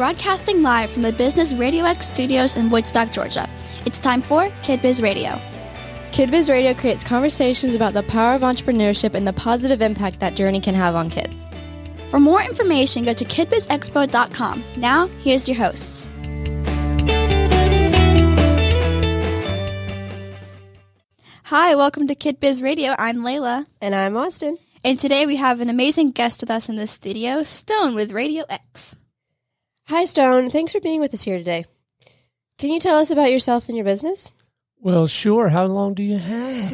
broadcasting live from the Business RadioX studios in Woodstock, Georgia. It's time for Kid Biz Radio. Kid Biz Radio creates conversations about the power of entrepreneurship and the positive impact that journey can have on kids. For more information, go to kidbizexpo.com. Now, here's your hosts. Hi, welcome to Kid Biz Radio. I'm Layla. And I'm Austin. And today we have an amazing guest with us in the studio, Stone with Radio X. Hi, Stone. Thanks for being with us here today. Can you tell us about yourself and your business? Well, sure. How long do you have?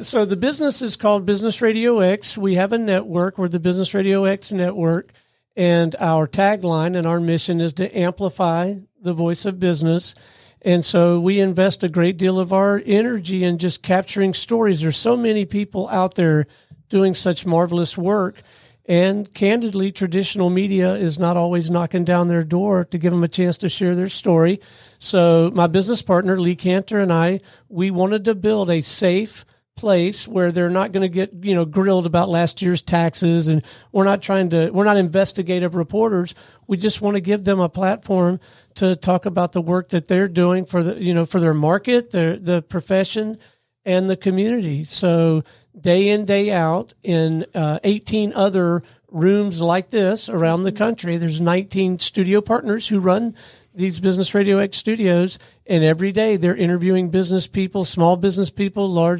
So the business is called Business RadioX. We have a network. We're the Business RadioX network. And our tagline and our mission is to amplify the voice of business. And so we invest a great deal of our energy in just capturing stories. There's so many people out there doing such marvelous work. And candidly, traditional media is not always knocking down their door to give them a chance to share their story. So my business partner, Lee Cantor, and I, we wanted to build a safe place where they're not going to get, grilled about last year's taxes. And we're not investigative reporters. We just want to give them a platform to talk about the work that they're doing for for their market, the profession, and the community. So day in, day out in 18 other rooms like this around the country, there's 19 studio partners who run these Business RadioX studios, and every day they're interviewing business people, small business people,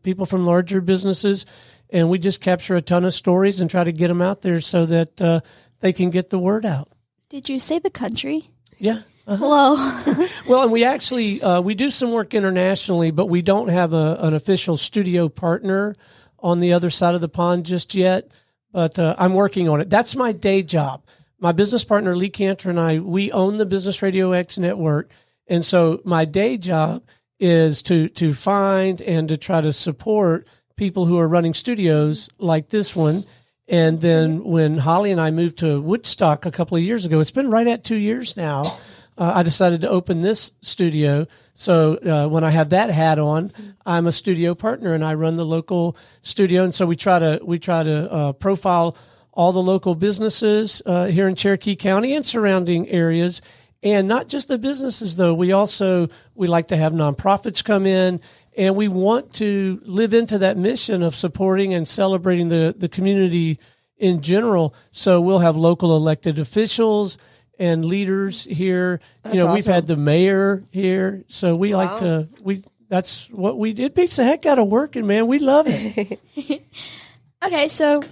people from larger businesses, and we just capture a ton of stories and try to get them out there so that they can get the word out. Did you say the country? Yeah. Whoa. Well, and we actually, we do some work internationally, but we don't have an official studio partner on the other side of the pond just yet, but I'm working on it. That's my day job. My business partner, Lee Cantor, and I, we own the Business RadioX network, and so my day job is to find and to try to support people who are running studios like this one. And then when Holly and I moved to Woodstock a couple of years ago, it's been right at 2 years now, I decided to open this studio. So when I have that hat on, I'm a studio partner and I run the local studio. And so we try to profile all the local businesses here in Cherokee County and surrounding areas. And not just the businesses, though. We like to have nonprofits come in. And we want to live into that mission of supporting and celebrating the community in general. So we'll have local elected officials and leaders here. That's awesome. We've had the mayor here. So we like to, that's what we did. Beats the heck out of working, man. We love it. Okay, so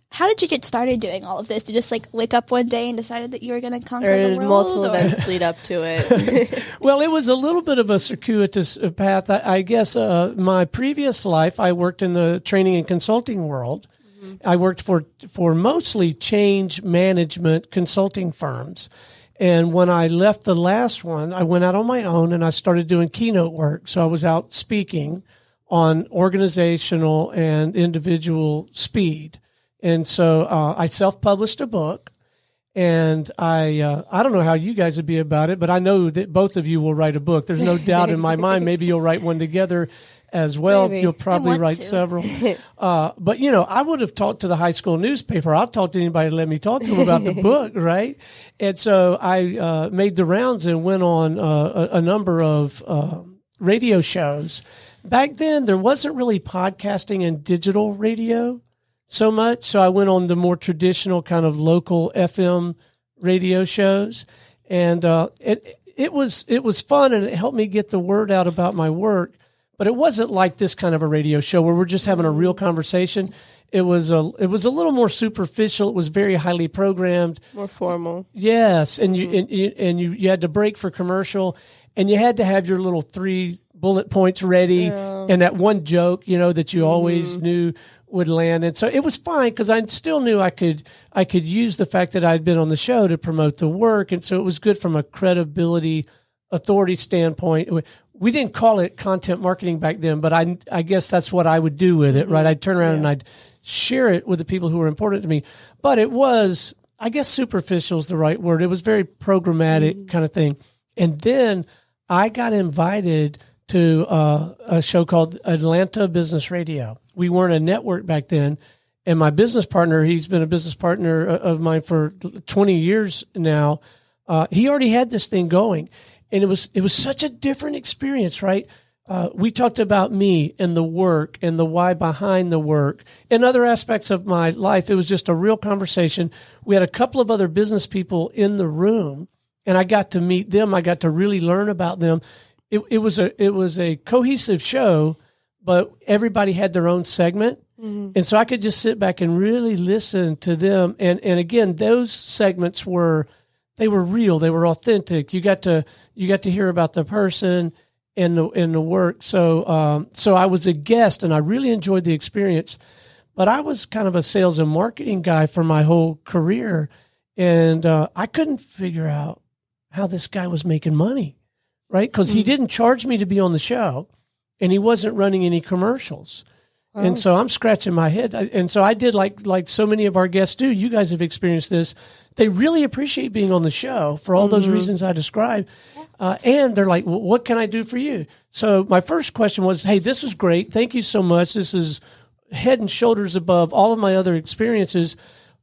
how did you get started doing all of this? Did you just wake up one day and decided that you were going to conquer the world? Multiple events lead up to it. Well, it was a little bit of a circuitous path. I guess my previous life, I worked in the training and consulting world. Mm-hmm. I worked for mostly change management consulting firms. And when I left the last one, I went out on my own and I started doing keynote work. So I was out speaking on organizational and individual speed. And so I self-published a book, and I don't know how you guys would be about it, but I know that both of you will write a book. There's no doubt in my mind. Maybe you'll write one together as well. Maybe. You'll probably write several. But, I would have talked to the high school newspaper. I'll talk to anybody to let me talk to them about the book, right? And so I made the rounds and went on a number of radio shows. Back then, there wasn't really podcasting and digital radio so much. So I went on the more traditional kind of local FM radio shows, and it was fun, and it helped me get the word out about my work. But it wasn't like this kind of a radio show where we're just having a real conversation. It was a little more superficial. It was very highly programmed, More formal. Yes, and you had to break for commercial, and you had to have your little 3 bullet points ready, and that one joke that you always knew would land. And so it was fine because I still knew I could use the fact that I'd been on the show to promote the work. And so it was good from a credibility, authority standpoint. We didn't call it content marketing back then, but I guess that's what I would do with it, right? I'd turn around and I'd share it with the people who were important to me. But it was, I guess superficial is the right word. It was very programmatic kind of thing. And then I got invited to a show called Atlanta Business Radio. We weren't a network back then. And my business partner, he's been a business partner of mine for 20 years now. He already had this thing going, and it was such a different experience, right? We talked about me and the work and the why behind the work and other aspects of my life. It was just a real conversation. We had a couple of other business people in the room, and I got to meet them. I got to really learn about them. It was a cohesive show, but everybody had their own segment. And so I could just sit back and really listen to them. And again, those segments were real. They were authentic. You got to hear about the person and the work. So I was a guest, and I really enjoyed the experience. But I was kind of a sales and marketing guy for my whole career, and I couldn't figure out how this guy was making money, right? Because he didn't charge me to be on the show, and he wasn't running any commercials. And so I'm scratching my head. And so I did like so many of our guests do. You guys have experienced this. They really appreciate being on the show for all those reasons I described. And they're like, well, what can I do for you? So my first question was, hey, this is great. Thank you so much. This is head and shoulders above all of my other experiences.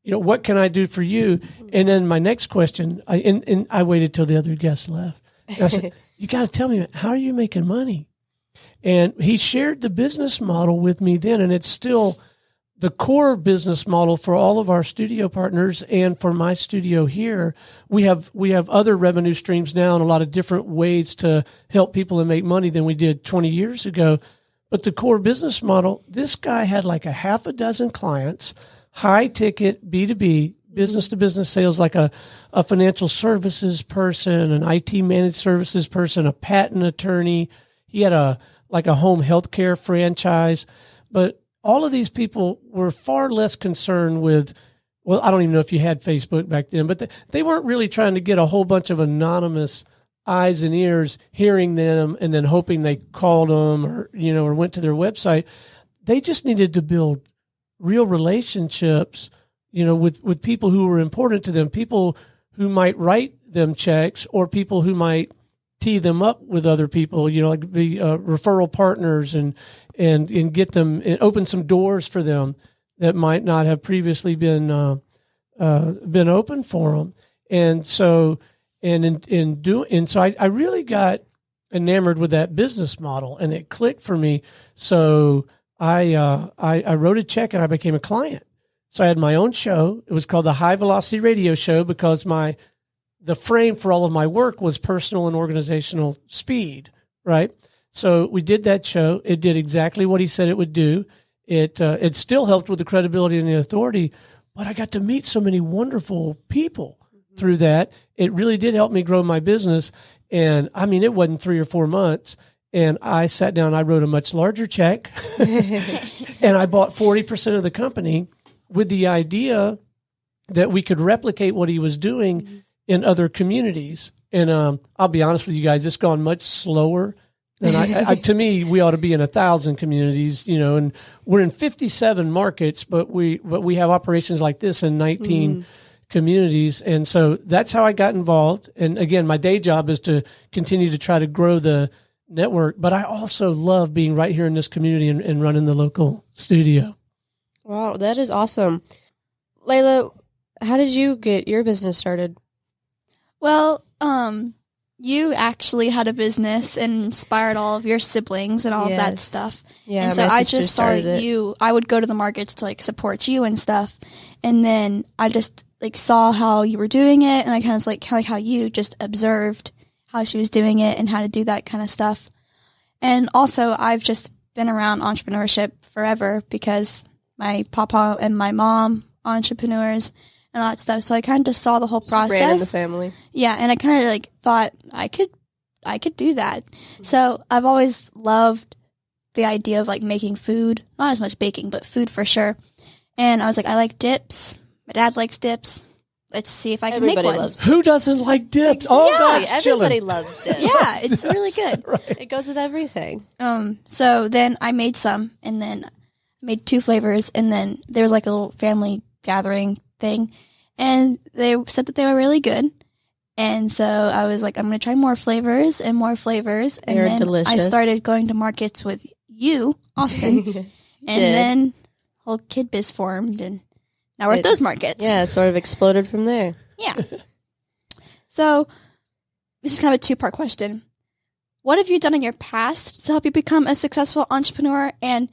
You know, what can I do for you? And then my next question, I waited till the other guests left. And I said, you got to tell me, how are you making money? And he shared the business model with me then, and it's still the core business model for all of our studio partners and for my studio here. We have other revenue streams now and a lot of different ways to help people and make money than we did 20 years ago. But the core business model, this guy had like a half a dozen clients, high ticket B2B, business to business sales, like a financial services person, an IT managed services person, a patent attorney. He had a home healthcare franchise, but all of these people were far less concerned with, well, I don't even know if you had Facebook back then, but they weren't really trying to get a whole bunch of anonymous eyes and ears hearing them and then hoping they called them or went to their website. They just needed to build real relationships, with people who were important to them, people who might write them checks or people who might tee them up with other people, like be referral partners and get them and open some doors for them that might not have previously been open for them. And so, I really got enamored with that business model, and it clicked for me. So I wrote a check and I became a client. So I had my own show. It was called the High Velocity Radio Show because the frame for all of my work was personal and organizational speed, right? So we did that show. It did exactly what he said it would do. It still helped with the credibility and the authority, but I got to meet so many wonderful people through that. It really did help me grow my business. And I mean, it wasn't 3 or 4 months. And I sat down, I wrote a much larger check and I bought 40% of the company with the idea that we could replicate what he was doing in other communities. And I'll be honest with you guys, it's gone much slower than to me, we ought to be in 1,000 communities, and we're in 57 markets, but we have operations like this in 19 communities. And so that's how I got involved. And again, my day job is to continue to try to grow the network, but I also love being right here in this community and running the local studio. Wow, that is awesome. Layla, how did you get your business started? Well, you actually had a business and inspired all of your siblings and all of that stuff. Yeah, and so I just saw you. I would go to the markets to support you and stuff, and then I just saw how you were doing it, and I kind of like how you just observed how she was doing it and how to do that kind of stuff. And also, I've just been around entrepreneurship forever because my papa and my mom are entrepreneurs and all that stuff. So I kind of just saw the whole process. Ran in the family. Yeah, and I kind of thought I could do that. So I've always loved the idea of making food, not as much baking, but food for sure. And I was I like dips. My dad likes dips. Let's see if I can make one. Loves dips. Who doesn't like dips? Exactly. Oh, God's everybody chilling. loves dips. Yeah, it's really good. Right. It goes with everything. So then I made some, and then I made 2 flavors, and then there was a little family gathering thing, and they said that they were really good. And so I was I'm going to try more flavors and more flavors. And They're then delicious. I started going to markets with you, Austin. And then whole Kid Biz formed, and now we're at those markets. Yeah, it sort of exploded from there. Yeah. So this is kind of a two-part question. What have you done in your past to help you become a successful entrepreneur, and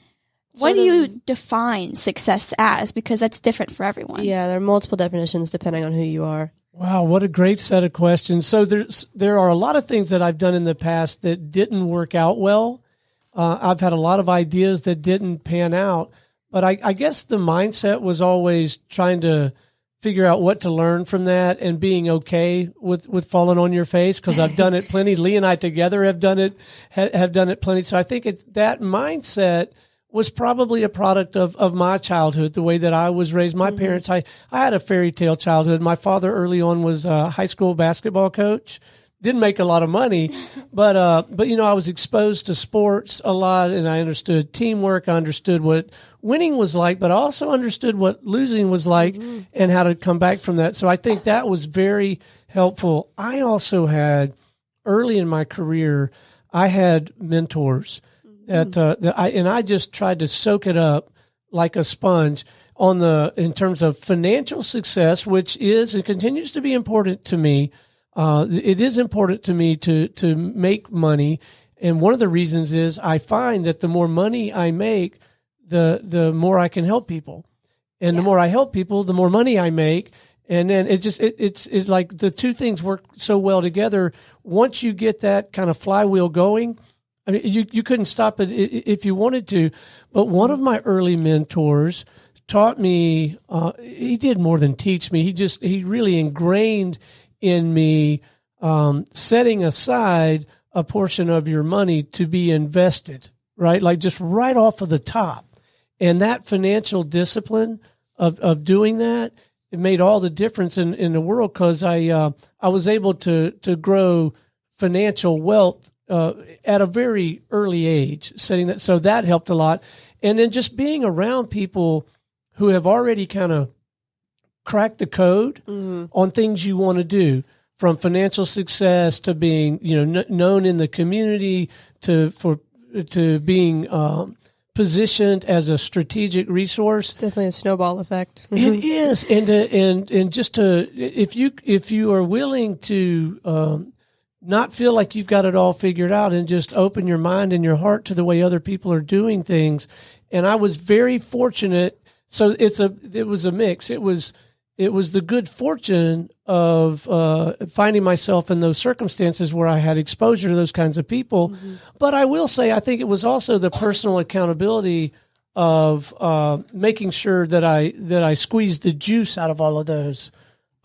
what do you define success as? Because that's different for everyone. Yeah, there are multiple definitions depending on who you are. Wow, what a great set of questions. So there are a lot of things that I've done in the past that didn't work out well. I've had a lot of ideas that didn't pan out, but I guess the mindset was always trying to figure out what to learn from that and being okay with falling on your face, because I've done it plenty. Lee and I together have done it plenty. So I think that mindset was probably a product of my childhood, the way that I was raised. My parents, I had a fairy tale childhood. My father early on was a high school basketball coach. Didn't make a lot of money, but I was exposed to sports a lot, and I understood teamwork. I understood what winning was like, but I also understood what losing was like and how to come back from that. So I think that was very helpful. I also had, early in my career, I had mentors I just tried to soak it up like a sponge in terms of financial success, which is and continues to be important to me. It is important to me to make money. And one of the reasons is I find that the more money I make, the more I can help people. And the more I help people, the more money I make. And then it's like the two things work so well together. Once you get that kind of flywheel going, I mean, you couldn't stop it if you wanted to. But one of my early mentors taught me, he did more than teach me. He really ingrained in me setting aside a portion of your money to be invested, right? Like just right off of the top. And that financial discipline of doing that, it made all the difference in the world, because I was able to grow financial wealth at a very early age, so that helped a lot. And then just being around people who have already kind of cracked the code on things you want to do, from financial success to being, known in the community to being positioned as a strategic resource. It's definitely a snowball effect. It is, and just to if you are willing to not feel like you've got it all figured out, and just open your mind and your heart to the way other people are doing things. And I was very fortunate. So it was a mix. It was the good fortune of finding myself in those circumstances where I had exposure to those kinds of people. Mm-hmm. But I will say, I think it was also the personal accountability of making sure that I squeezed the juice out of all of those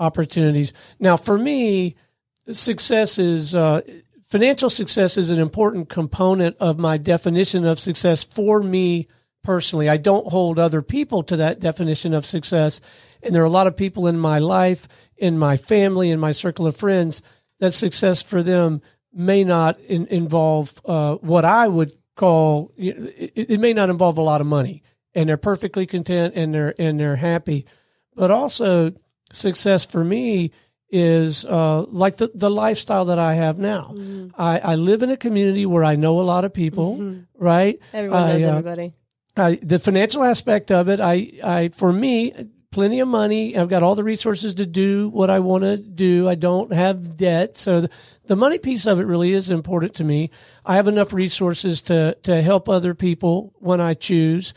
opportunities. Now, for me, financial success is an important component of my definition of success for me personally. I don't hold other people to that definition of success. And there are a lot of people in my life, in my family, in my circle of friends, that success for them may not involve what I would call, it may not involve a lot of money, and they're perfectly content and they're happy. But also success for me is like the lifestyle that I have now. Mm-hmm. I live in a community where I know a lot of people, right? Everyone knows everybody. The financial aspect of it, for me, plenty of money. I've got all the resources to do what I want to do. I don't have debt. So the money piece of it really is important to me. I have enough resources to help other people when I choose.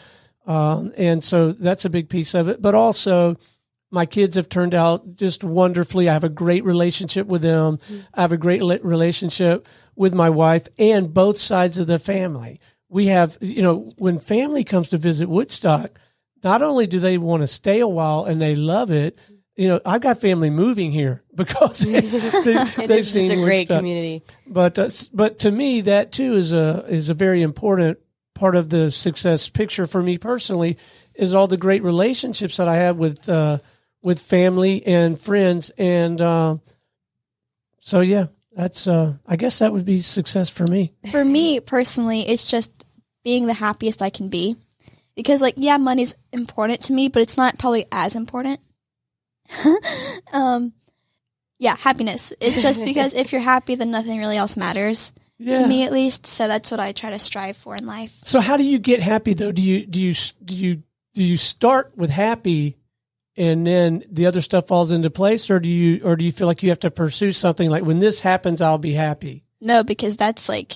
And so that's a big piece of it. But also, my kids have turned out just wonderfully. I have a great relationship with them. I have a great relationship with my wife and both sides of the family. We have, when family comes to visit Woodstock, not only do they want to stay a while and they love it, I've got family moving here because they've seen just a great Woodstock. Community. But to me, that too is a very important part of the success picture for me personally, is all the great relationships that I have with family and friends. And so, yeah, that's I guess that would be success for me. For me personally, it's just being the happiest I can be. Because, money's important to me, but it's not probably as important. Happiness. It's just because if you're happy, then nothing really else matters. Yeah. To me, at least. So that's what I try to strive for in life. So how do you get happy, though? Do you do you start with happy and then the other stuff falls into place, or do you feel like you have to pursue something like, when this happens, I'll be happy? No, because that's like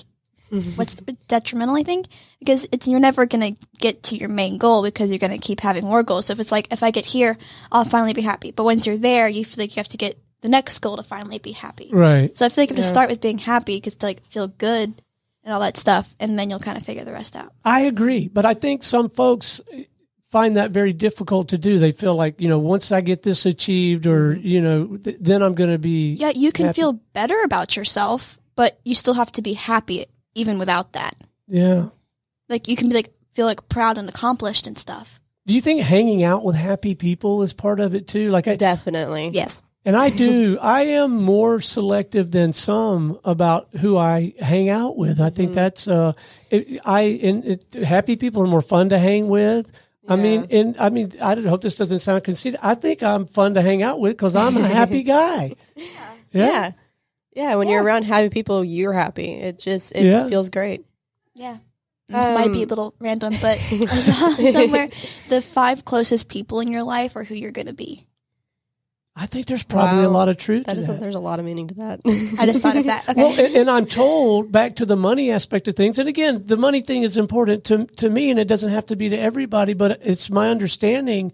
what's detrimental, I think, because you're never going to get to your main goal because you're going to keep having more goals. So if it's like, if I get here, I'll finally be happy. But once you're there, you feel like you have to get the next goal to finally be happy. Right. So I feel like you have to start with being happy because to like feel good and all that stuff, and then you'll kind of figure the rest out. I agree. But I think some folks find that very difficult to do. They feel like, once I get this achieved, or, then I'm going to be Yeah, you can happy. feel better about yourself, but you still have to be happy even without that. Yeah. Like you can be like, feel like proud and accomplished and stuff. Do you think hanging out with happy people is part of it too? Like Definitely. Yes. And I do. I am more selective than some about who I hang out with. I think that's happy people are more fun to hang with. Yeah. I hope this doesn't sound conceited. I think I'm fun to hang out with because I'm a happy guy. Yeah. When you're around happy people, you're happy. It feels great. Yeah. It might be a little random, but I saw somewhere the 5 closest people in your life are who you're going to be. I think there's probably a lot of truth to that. There's a lot of meaning to that. I just thought of that. Okay. Well, and I'm told, back to the money aspect of things, and again, the money thing is important to me, and it doesn't have to be to everybody, but it's my understanding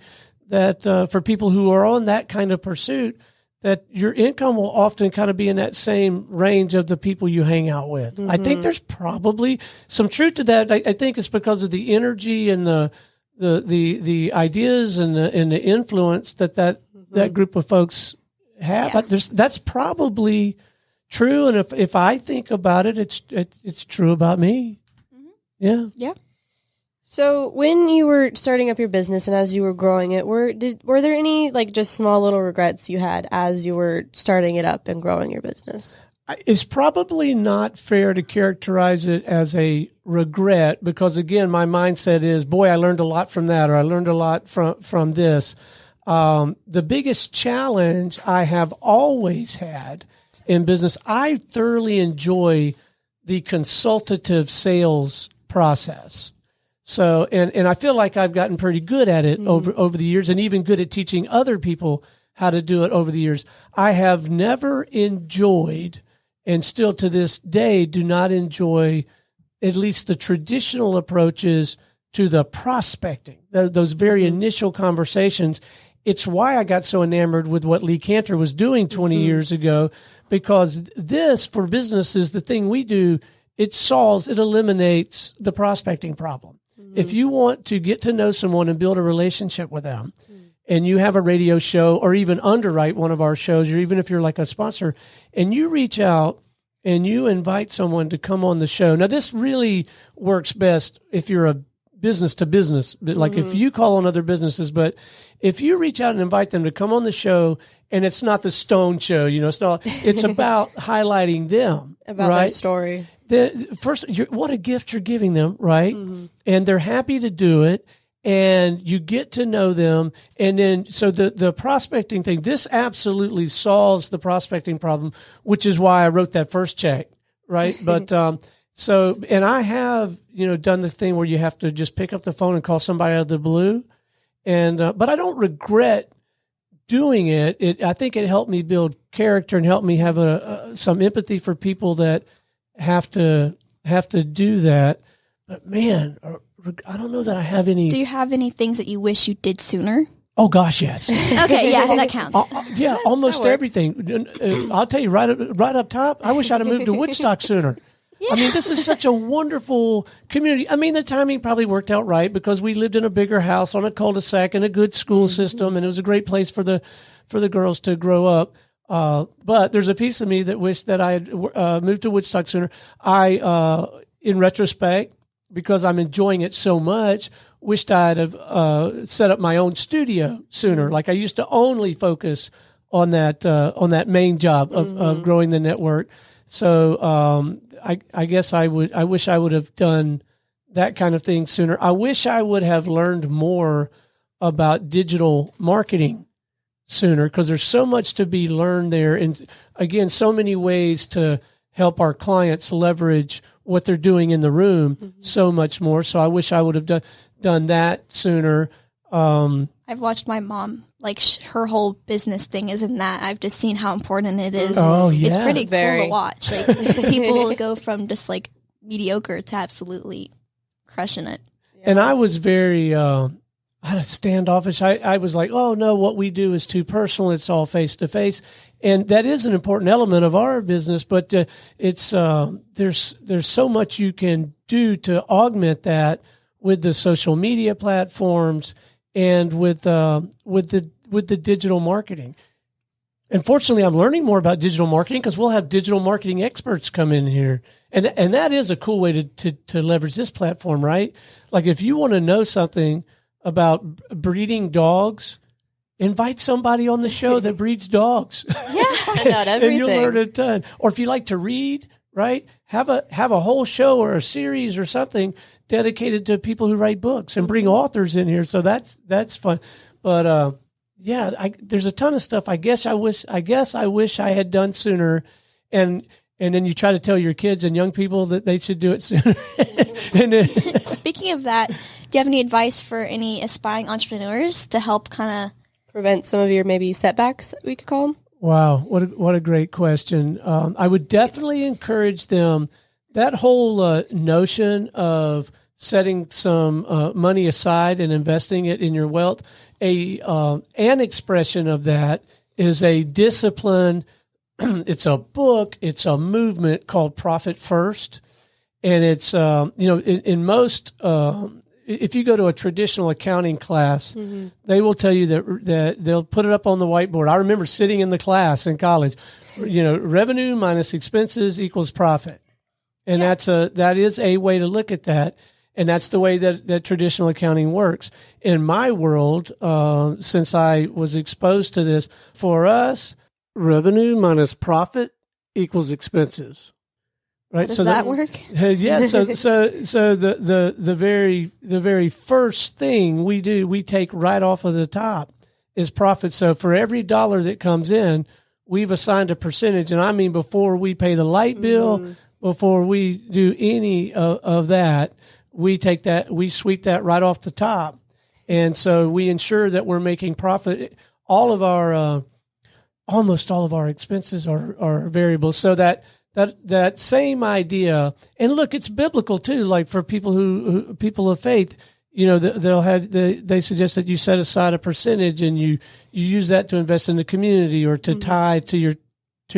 that for people who are on that kind of pursuit, that your income will often kind of be in that same range of the people you hang out with. Mm-hmm. I think there's probably some truth to that. I think it's because of the energy and the ideas and the influence that group of folks have. Yeah. That's probably true, and if I think about it, it's true about me. Mm-hmm. Yeah. Yeah. So when you were starting up your business and as you were growing it, were there any like just small little regrets you had as you were starting it up and growing your business? It's probably not fair to characterize it as a regret because, again, my mindset is, boy, I learned a lot from that, or I learned a lot from this. The biggest challenge I have always had in business, I thoroughly enjoy the consultative sales process. So, and I feel like I've gotten pretty good at it over the years, and even good at teaching other people how to do it over the years. I have never enjoyed, and still to this day do not enjoy, at least the traditional approaches to the prospecting, those very initial conversations. It's why I got so enamored with what Lee Cantor was doing 20 years ago, because this, for businesses, the thing we do, it eliminates the prospecting problem. If you want to get to know someone and build a relationship with them, and you have a radio show or even underwrite one of our shows, or even if you're like a sponsor, and you reach out and you invite someone to come on the show. Now, this really works best if you're a business to business, like if you call on other businesses, but if you reach out and invite them to come on the show, and it's not the Stone show, it's about highlighting them, about their story. What a gift you're giving them, right? Mm-hmm. And they're happy to do it, and you get to know them. And then, so the prospecting thing, this absolutely solves the prospecting problem, which is why I wrote that first check, right? But, and I have, done the thing where you have to just pick up the phone and call somebody out of the blue. And, but I don't regret doing it. I think it helped me build character and helped me have some empathy for people that have to do that. But man, I don't know that I have any. Do you have any things that you wish you did sooner? Oh gosh, yes. Okay, yeah, that counts. Yeah, almost everything. I'll tell you right up top, I wish I'd have moved to Woodstock sooner. Yeah. I mean, this is such a wonderful community. I mean, the timing probably worked out right because we lived in a bigger house on a cul-de-sac and a good school system, and it was a great place for the girls to grow up. But there's a piece of me that wished that I had moved to Woodstock sooner. In retrospect, because I'm enjoying it so much, wished I'd have set up my own studio sooner. Like I used to only focus on that main job of growing the network. So I guess I wish I would have done that kind of thing sooner. I wish I would have learned more about digital marketing sooner, because there's so much to be learned there. And again, so many ways to help our clients leverage what they're doing in the room so much more. So I wish I would have done that sooner. I've watched my mom, like her whole business thing is in that. I've just seen how important it is. Oh, yeah. It's pretty cool to watch. Like people go from just like mediocre to absolutely crushing it. And I was very standoffish. I was like, oh no, what we do is too personal. It's all face to face, and that is an important element of our business. But it's there's so much you can do to augment that with the social media platforms and with the digital marketing. And fortunately, I'm learning more about digital marketing because we'll have digital marketing experts come in here. And that is a cool way to leverage this platform, right? Like if you want to know something about breeding dogs, invite somebody on the show that breeds dogs. Yeah, find out everything. And you'll learn a ton. Or if you like to read, right? Have a whole show or a series or something dedicated to people who write books and bring authors in here. So that's fun. But there's a ton of stuff. I guess I wish I had done sooner. And then you try to tell your kids and young people that they should do it sooner. Speaking of that, do you have any advice for any aspiring entrepreneurs to help kind of prevent some of your maybe setbacks, we could call them? Wow, what a great question. I would definitely encourage them, that whole notion of setting some money aside and investing it in your wealth, an expression of that is a discipline. It's a book, it's a movement called Profit First. And it's, in most, if you go to a traditional accounting class, they will tell you that they'll put it up on the whiteboard. I remember sitting in the class in college, revenue minus expenses equals profit. And that is a way to look at that. And that's the way that traditional accounting works. In my world, since I was exposed to this, for us, revenue minus profit equals expenses. Right? How does that work? Yeah. So the very first thing we take right off of the top is profit. So for every dollar that comes in, we've assigned a percentage. And I mean, before we pay the light bill, before we do any of that, we sweep that right off the top. And so we ensure that we're making profit. Almost all of our expenses are variable. So that same idea, and look, it's biblical too. Like for people of faith, they suggest that you set aside a percentage and you use that to invest in the community or to tithe to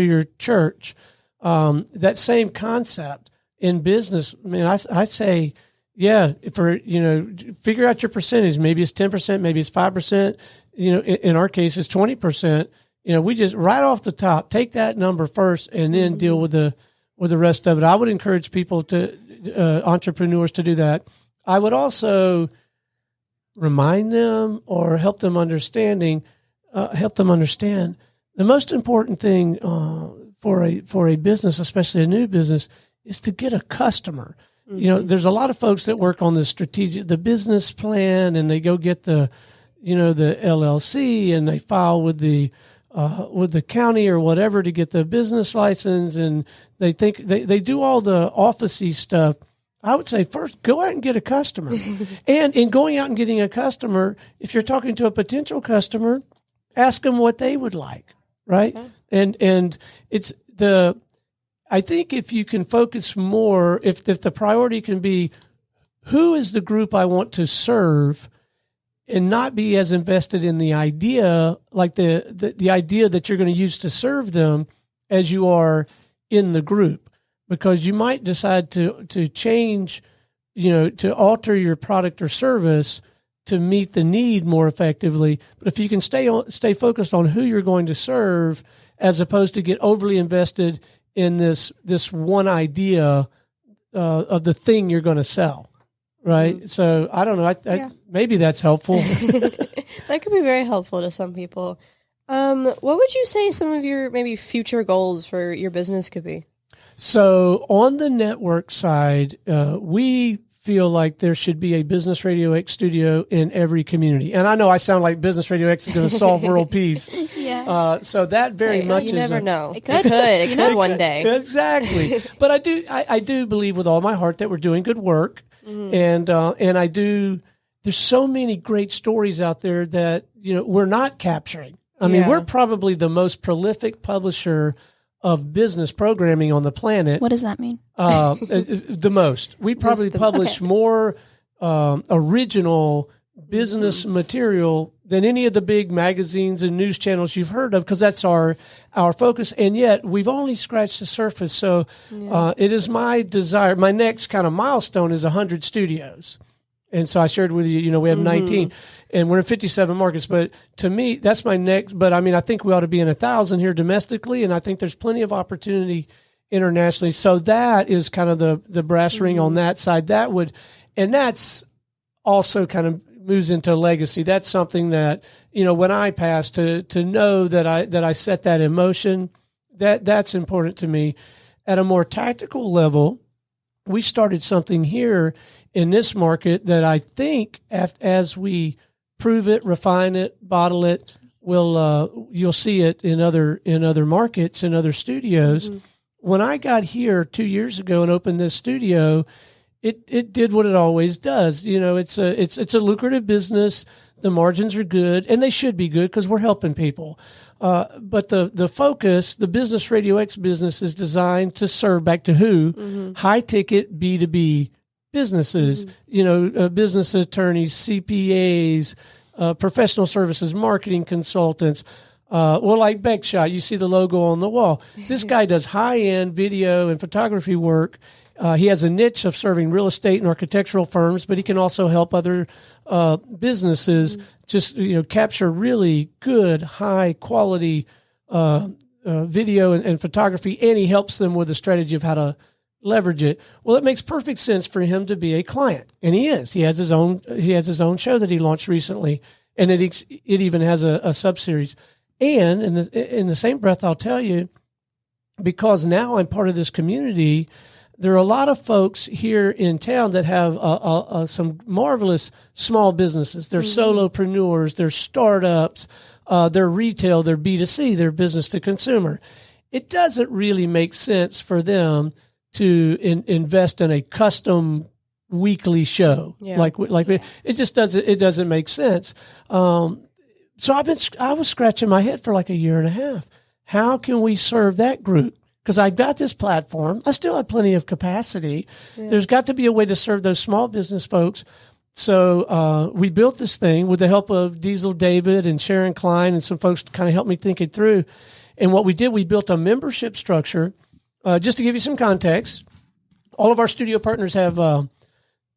your church. That same concept in business. I mean, I say, yeah, figure out your percentage. Maybe it's 10%, maybe it's 5%. In our case, it's 20%. We just right off the top take that number first, and then deal with the rest of it. I would encourage people entrepreneurs to do that. I would also remind them or help them understand the most important thing for a business, especially a new business, is to get a customer. There's a lot of folks that work on the business plan, and they go get the LLC, and they file with the county or whatever to get the business license, and they think they do all the office-y stuff. I would say first, go out and get a customer. And in going out and getting a customer, if you're talking to a potential customer, ask them what they would like, right? Okay. And it's I think if you can focus more, if the priority can be, who is the group I want to serve, and not be as invested in the idea, like the idea that you're going to use to serve them, as you are in the group, because you might decide to change, to alter your product or service to meet the need more effectively. But if you can stay focused on who you're going to serve, as opposed to get overly invested in this one idea of the thing you're going to sell. Right. So I don't know. Maybe that's helpful. That could be very helpful to some people. What would you say some of your maybe future goals for your business could be? So on the network side, we feel like there should be a Business RadioX studio in every community. And I know I sound like Business RadioX is going to solve world peace. Yeah. So that very much is... You never know. It could. It could one day. Exactly. But I do believe with all my heart that we're doing good work. And I do, there's so many great stories out there that, we're not capturing. I mean, we're probably the most prolific publisher of business programming on the planet. What does that mean? The most. We probably publish more original business material than any of the big magazines and news channels you've heard of, because that's our focus. And yet we've only scratched the surface. So it is my desire. My next kind of milestone is 100 studios. And so I shared with you, we have 19 and we're in 57 markets. But to me, that's my next. But I mean, I think we ought to be in 1,000 here domestically. And I think there's plenty of opportunity internationally. So that is kind of the brass ring on that side. And that's also kind of moves into legacy. That's something that, when I pass, to know that I set that in motion, that's important to me. At a more tactical level, we started something here in this market that I think as we prove it, refine it, bottle it, you'll see it in other markets, in other studios. When I got here 2 years ago and opened this studio, it did what it always does. It's a lucrative business. The margins are good, and they should be good because we're helping people. But the focus, the Business RadioX business, is designed to serve back to who? High ticket B2B businesses. Business attorneys, CPAs, professional services, marketing consultants. Like Beckshot, you see the logo on the wall. This guy does high-end video and photography work. He has a niche of serving real estate and architectural firms, but he can also help other businesses just capture really good, high-quality video and photography, and he helps them with a strategy of how to leverage it. Well, it makes perfect sense for him to be a client, and he is. He has his own show that he launched recently, and it even has a sub-series. And in the same breath, I'll tell you, because now I'm part of this community, there are a lot of folks here in town that have some marvelous small businesses. They're solopreneurs, they're startups, they're retail, they're B2C, they're business to consumer. It doesn't really make sense for them to invest in a custom weekly show. It just doesn't make sense. So I was scratching my head for like a year and a half. How can we serve that group? Because I've got this platform. I still have plenty of capacity. Yeah. There's got to be a way to serve those small business folks. So we built this thing with the help of Diesel David and Sharon Klein and some folks to kind of help me think it through. And what we did, we built a membership structure. Just to give you some context, all of our studio partners have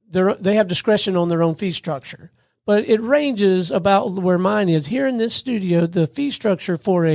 they have discretion on their own fee structure. But it ranges about where mine is. Here in this studio, the fee structure for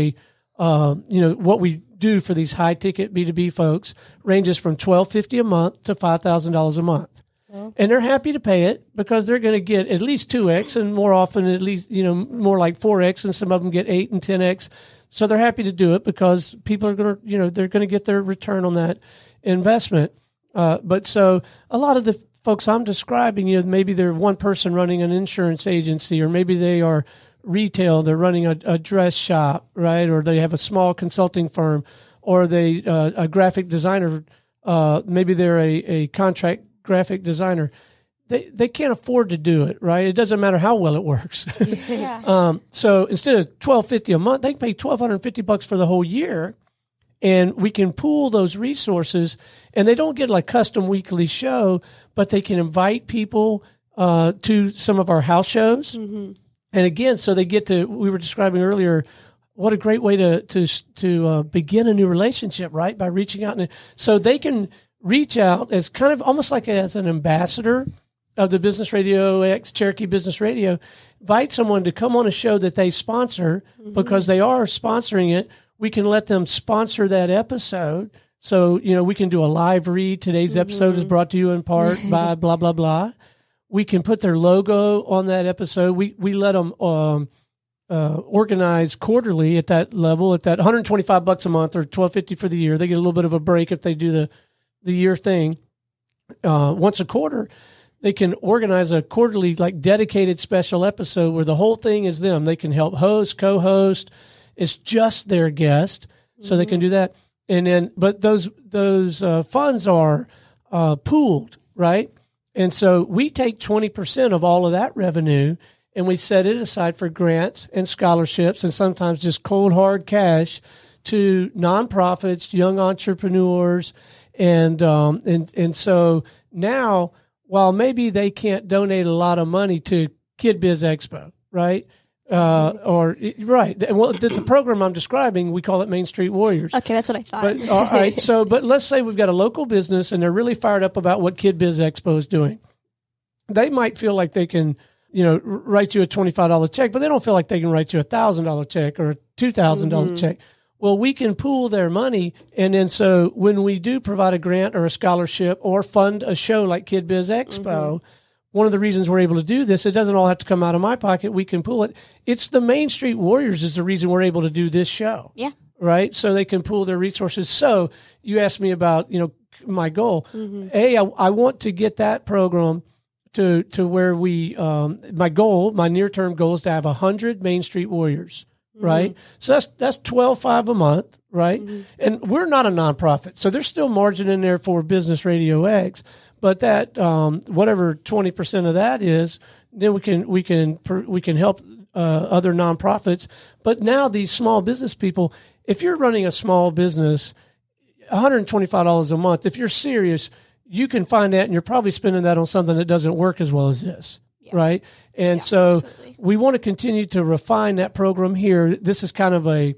what we do for these high ticket B2B folks ranges from $1,250 a month to $5,000 a month. Oh. And they're happy to pay it because they're going to get at least 2X and more often at least, more like 4X, and some of them get 8 and 10X. So they're happy to do it because people are going to, they're going to get their return on that investment. But so a lot of the folks I'm describing, maybe they're one person running an insurance agency, or maybe they are retail, they're running a dress shop, right? Or they have a small consulting firm, or they a graphic designer, maybe they're a contract graphic designer. They can't afford to do it, right? It doesn't matter how well it works. Yeah. So instead of $1,250 a month, they can pay $1,250 for the whole year, and we can pool those resources. And they don't get like custom weekly show, but they can invite people to some of our house shows. Mm-hmm. And again, so they get to, we were describing earlier, what a great way to begin a new relationship, right? By reaching out. So they can reach out as kind of almost like as an ambassador of the Business RadioX, Cherokee Business Radio, invite someone to come on a show that they sponsor. Mm-hmm. Because they are sponsoring it. We can let them sponsor that episode. So, we can do a live read. Today's episode is brought to you in part by blah, blah, blah. We can put their logo on that episode. We let them organize quarterly at that level, at that $125 a month or $1,250 for the year. They get a little bit of a break if they do the year thing. Once a quarter, they can organize a quarterly, like, dedicated special episode where the whole thing is them. They can help host, co-host. It's just their guest, so they can do that. And then, but those funds are pooled, right? And so we take 20% of all of that revenue and we set it aside for grants and scholarships and sometimes just cold hard cash to nonprofits, young entrepreneurs. And so now, while maybe they can't donate a lot of money to Kid Biz Expo, right? Right. Well, the program I'm describing, we call it Main Street Warriors. Okay, that's what I thought. But, all right. So, but let's say we've got a local business and they're really fired up about what Kid Biz Expo is doing. They might feel like they can, write you a $25 check, but they don't feel like they can write you a $1,000 check or a $2,000 check. Well, we can pool their money. And then so when we do provide a grant or a scholarship or fund a show like Kid Biz Expo, one of the reasons we're able to do this, it doesn't all have to come out of my pocket. We can pool it. It's the Main Street Warriors is the reason we're able to do this show. Yeah. Right. So they can pool their resources. So you asked me about, my goal. I want to get that program to where my near-term goal is to have 100 Main Street Warriors. Right. So that's $12.5 a month. Right. And we're not a nonprofit. So there's still margin in there for Business Radio X. But that whatever 20% of that is, then we can help other nonprofits. But now these small business people, if you're running a small business, $125 a month, if you're serious, you can find that, and you're probably spending that on something that doesn't work as well as this, right? And so absolutely. We want to continue to refine that program here. This is kind of a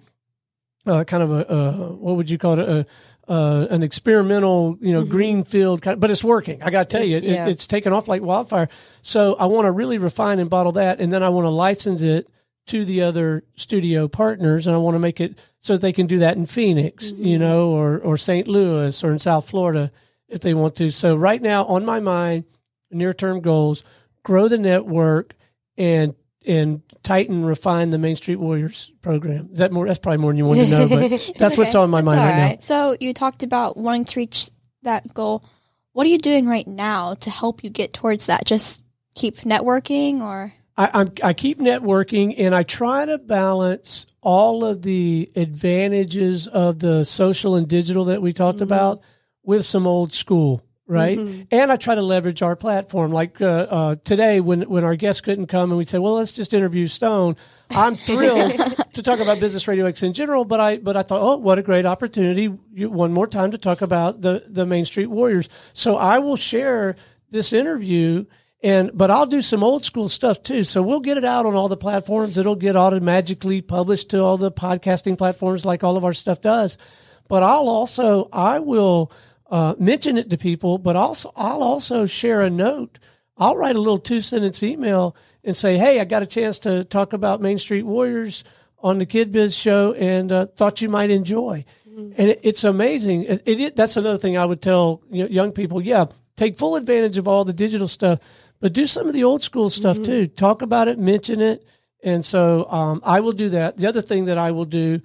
what would you call it? An experimental, greenfield kind of, but it's working. I got to tell you, it's taken off like wildfire. So I want to really refine and bottle that. And then I want to license it to the other studio partners. And I want to make it so that they can do that in Phoenix, or St. Louis or in South Florida if they want to. So right now on my mind, near-term goals, grow the network and tighten, refine the Main Street Warriors program. Is that more? That's probably more than you wanted to know, but that's what's on my mind right now. So you talked about wanting to reach that goal. What are you doing right now to help you get towards that? Just keep networking, or? I keep networking, and I try to balance all of the advantages of the social and digital that we talked about with some old school. Right. And I try to leverage our platform. Like today, when our guest couldn't come and we said, well, let's just interview Stone. I'm thrilled to talk about Business Radio X in general. But I thought, oh, what a great opportunity one more time to talk about the Main Street Warriors. So I will share this interview, but I'll do some old school stuff too. So we'll get it out on all the platforms. It'll get automatically published to all the podcasting platforms like all of our stuff does. But I will mention it to people, but I'll also share a note. I'll write a little 2-sentence email and say, hey, I got a chance to talk about Main Street Warriors on the Kid Biz show and thought you might enjoy. And it's amazing. That's another thing I would tell young people. Yeah, take full advantage of all the digital stuff, but do some of the old school stuff too. Talk about it, mention it. And so I will do that. The other thing that I will do,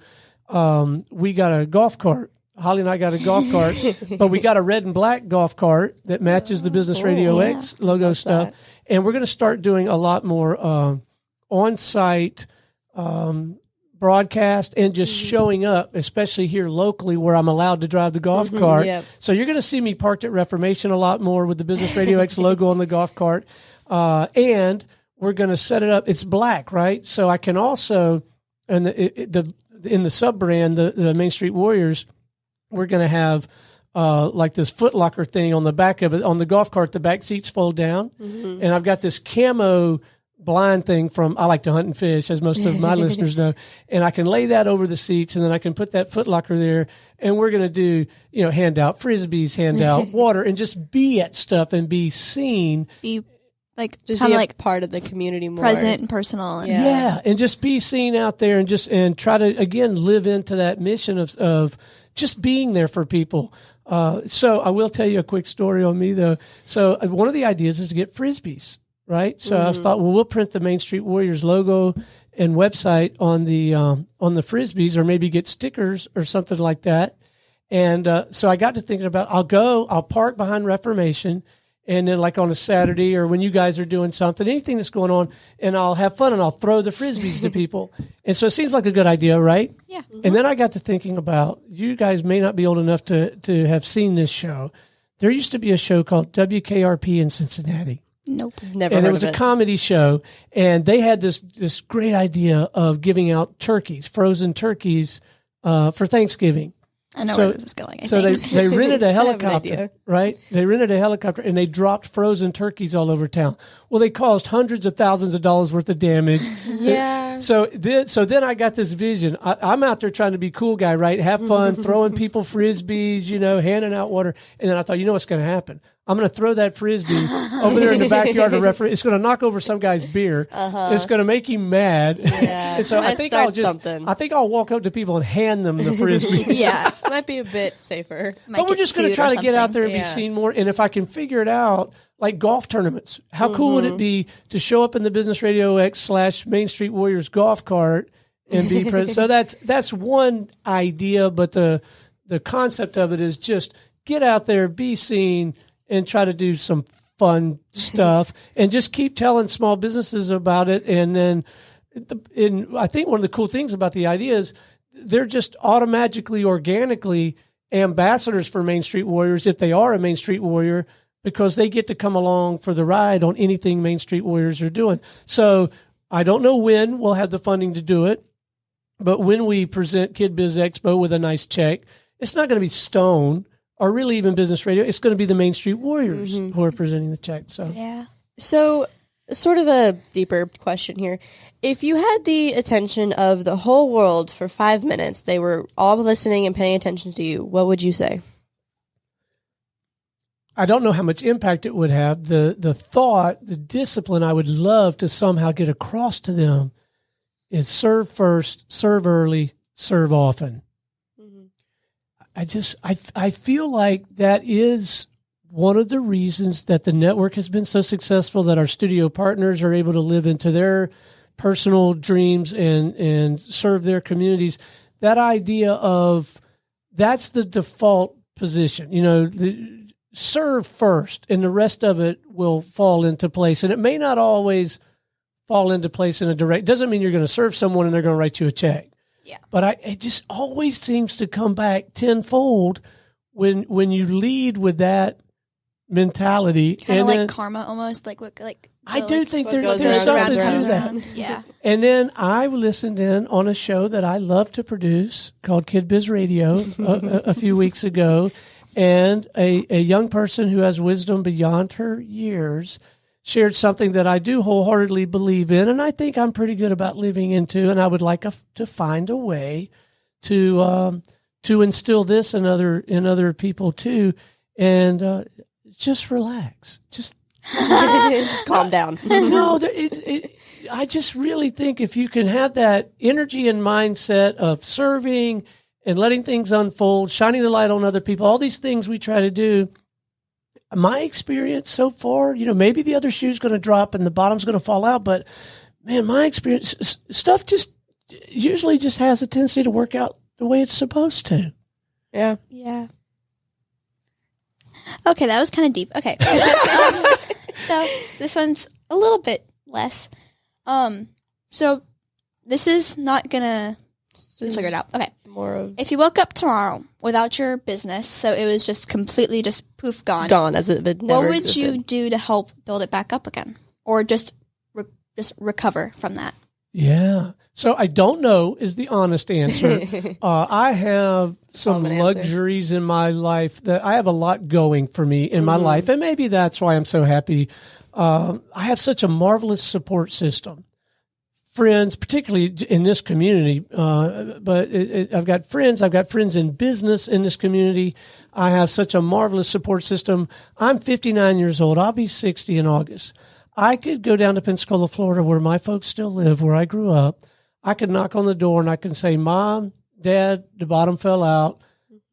we got a golf cart. Holly and I got a golf cart, but we got a red and black golf cart that matches the Business Radio X logo stuff. And we're going to start doing a lot more on-site broadcast and just showing up, especially here locally where I'm allowed to drive the golf cart. So you're going to see me parked at Reformation a lot more with the Business Radio X logo on the golf cart. And we're going to set it up. It's black, right? So I can also, in the sub-brand, the Main Street Warriors, we're going to have like this Foot Locker thing on the back of it. On the golf cart, the back seats fold down. And I've got this camo blind thing I like to hunt and fish, as most of my listeners know. And I can lay that over the seats, and then I can put that Foot Locker there. And we're going to do, hand out Frisbees, hand out water, and just be at stuff and be seen. Be just kind of like part of the community more. Present and personal. And just be seen out there and try to, again, live into that mission of just being there for people. So I will tell you a quick story on me, though. So one of the ideas is to get Frisbees, right? So I thought, well, we'll print the Main Street Warriors logo and website on the Frisbees, or maybe get stickers or something like that. And so I got to thinking about, I'll park behind Reformation, and then like on a Saturday or when you guys are doing something, anything that's going on, and I'll have fun and I'll throw the Frisbees to people. And so it seems like a good idea, right? Yeah. And then I got to thinking about, you guys may not be old enough to have seen this show. There used to be a show called WKRP in Cincinnati. Nope. Never And heard it was of a comedy show, and they had this great idea of giving out turkeys, frozen turkeys, for Thanksgiving. I know where this is going. I So think. they rented a I have an helicopter, idea. right? They rented a helicopter, and they dropped frozen turkeys all over town. Well, they caused hundreds of thousands of dollars worth of damage. Yeah. So then I got this vision. I'm out there trying to be cool guy, right? Have fun, throwing people frisbees, handing out water. And then I thought, you know what's going to happen? I'm going to throw that frisbee over there in the backyard of the referee. It's going to knock over some guy's beer. It's going to make him mad. Yeah. And so I think I'll walk up to people and hand them the frisbee. Yeah. Might be a bit safer. But we're just going to try to get out there and be seen more. And if I can figure it out, like golf tournaments, how cool would it be to show up in the Business Radio X / Main Street Warriors golf cart and be present? So that's one idea, but the concept of it is just get out there, be seen, and try to do some fun stuff, and just keep telling small businesses about it. And then, I think one of the cool things about the idea is they're just automatically, organically ambassadors for Main Street Warriors if they are a Main Street Warrior, because they get to come along for the ride on anything Main Street Warriors are doing. So I don't know when we'll have the funding to do it, but when we present Kid Biz Expo with a nice check, it's not going to be Stone or really even Business Radio. It's going to be the Main Street Warriors who are presenting the check. So Yeah. So, sort of a deeper question here. If you had the attention of the whole world for 5 minutes, they were all listening and paying attention to you, what would you say? I don't know how much impact it would have. The thought, the discipline I would love to somehow get across to them is serve first, serve early, serve often. I feel like that is one of the reasons that the network has been so successful, that our studio partners are able to live into their personal dreams and serve their communities. That idea of that's the default position, serve first and the rest of it will fall into place. And it may not always fall into place in a direct, doesn't mean you're going to serve someone and they're going to write you a check. Yeah. But it just always seems to come back tenfold when you lead with that mentality. Kind of like karma almost. I do think there's around something comes to that. around. Yeah. And then I listened in on a show that I love to produce called Kid Biz Radio a few weeks ago. And a young person who has wisdom beyond her years shared something that I do wholeheartedly believe in, and I think I'm pretty good about living into, and I would like to find a way to instill this in other people too, and just relax, just calm down. No, I just really think if you can have that energy and mindset of serving and letting things unfold, shining the light on other people, all these things we try to do. My experience so far, maybe the other shoe's going to drop and the bottom's going to fall out, but man, my experience, stuff just usually just has a tendency to work out the way it's supposed to. Yeah. Yeah. Okay, that was kind of deep. Okay. So this one's a little bit less. So this is not going to figure it out. Okay. More of If you woke up tomorrow without your business, so it was just completely just poof gone as it never what would existed. you do to help build it back up again, or just recover from that? Yeah. So I don't know is the honest answer. I have some luxuries in my life that I have a lot going for me in my life, and maybe that's why I'm so happy. I have such a marvelous support system. Friends, particularly in this community, but I've got friends in business in this community. I have such a marvelous support system. I'm 59 years old. I'll be 60 in August. I could go down to Pensacola, Florida, where my folks still live, where I grew up. I could knock on the door and I can say, Mom, Dad, the bottom fell out.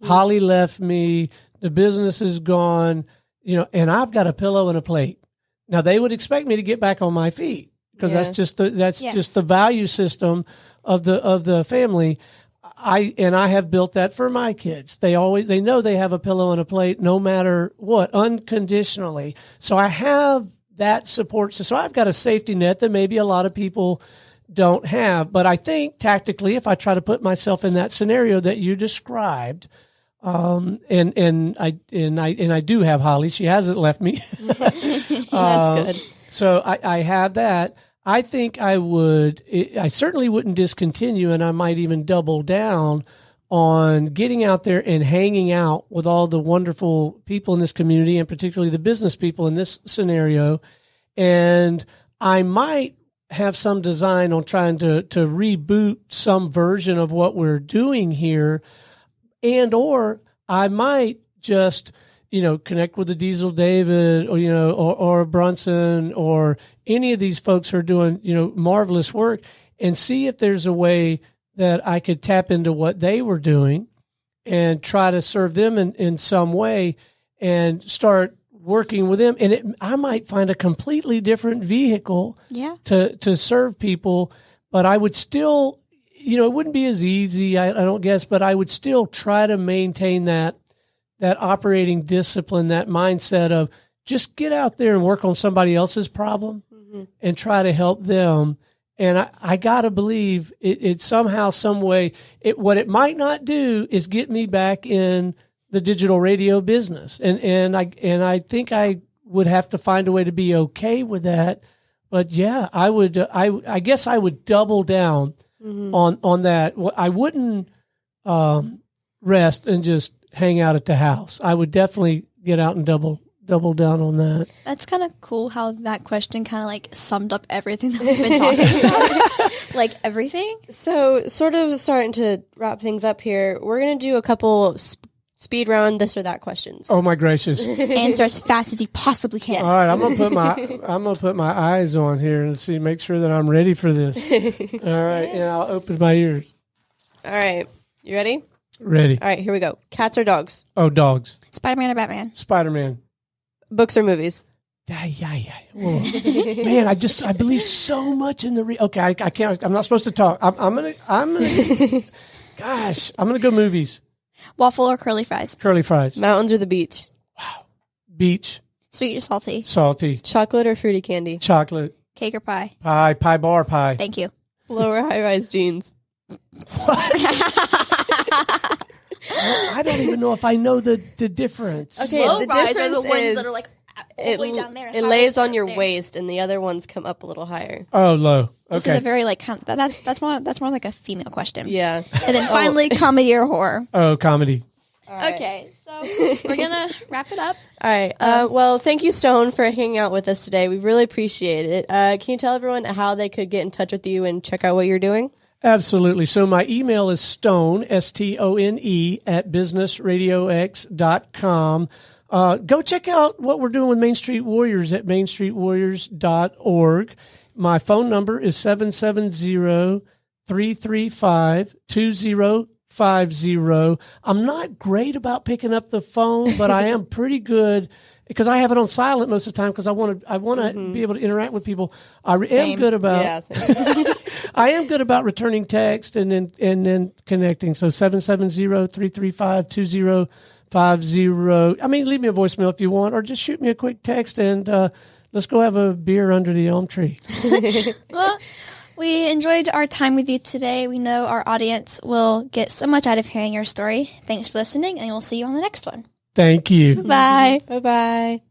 Holly left me. The business is gone, and I've got a pillow and a plate. Now, they would expect me to get back on my feet, because that's just the value system of the family. I have built that for my kids. They know they have a pillow and a plate no matter what, unconditionally. So I have that support system. So I've got a safety net that maybe a lot of people don't have. But I think tactically, if I try to put myself in that scenario that you described, And I do have Holly. She hasn't left me. That's good. So I have that. I think I certainly wouldn't discontinue, and I might even double down on getting out there and hanging out with all the wonderful people in this community, and particularly the business people in this scenario. And I might have some design on trying to reboot some version of what we're doing here, or I might just, connect with the Diesel David or Brunson or any of these folks who are doing, marvelous work, and see if there's a way that I could tap into what they were doing and try to serve them in some way and start working with them. And I might find a completely different vehicle to serve people, but I would still, it wouldn't be as easy, I don't guess, but I would still try to maintain that operating discipline, that mindset of just get out there and work on somebody else's problem and try to help them. And I got to believe it somehow, some way, what it might not do is get me back in the digital radio business. And I think I would have to find a way to be okay with that. But yeah, I guess I would double down on that. I wouldn't rest and just hang out at the house. I would definitely get out and double down on that. That's kind of cool how that question kind of summed up everything that we've been talking about. Everything. So sort of starting to wrap things up here, we're going to do a couple speed round this or that questions. Oh my gracious. Answer as fast as you possibly can. All right, I'm going to put my eyes on here and make sure that I'm ready for this. All right, and I'll open my ears. All right. You ready? Ready. All right, here we go. Cats or dogs? Oh, dogs. Spider-Man or Batman? Spider-Man. Books or movies? Yeah. Whoa. Man, I believe so much in the okay, I can't. I'm not supposed to talk. I'm gonna. Gosh, I'm gonna go movies. Waffle or curly fries? Curly fries. Mountains or the beach? Wow. Beach. Sweet or salty? Salty. Chocolate or fruity candy? Chocolate. Cake or pie? Pie bar pie. Thank you. Low or high rise jeans? I don't even know if I know the difference. Okay, low the rise are the difference ones is that are all the way down there. It lays on your waist, and the other ones come up a little higher. Oh, low. Okay. This is a very that's more like a female question. Yeah. And then finally, comedy or horror. Oh, comedy. Right. Okay, so we're gonna wrap it up. All right. Well, thank you, Stone, for hanging out with us today. We really appreciate it. Can you tell everyone how they could get in touch with you and check out what you're doing? Absolutely. So my email is stone, STONE, at businessradiox.com. Go check out what we're doing with Main Street Warriors at mainstreetwarriors.org. My phone number is 770-335-2050. I'm not great about picking up the phone, but I am pretty good because I have it on silent most of the time because I want to be able to interact with people. I am good about I am good about returning text and then connecting. So 770-335-2050. I mean, leave me a voicemail if you want, or just shoot me a quick text and let's go have a beer under the elm tree. Well, we enjoyed our time with you today. We know our audience will get so much out of hearing your story. Thanks for listening, and we'll see you on the next one. Thank you. Bye. Bye-bye.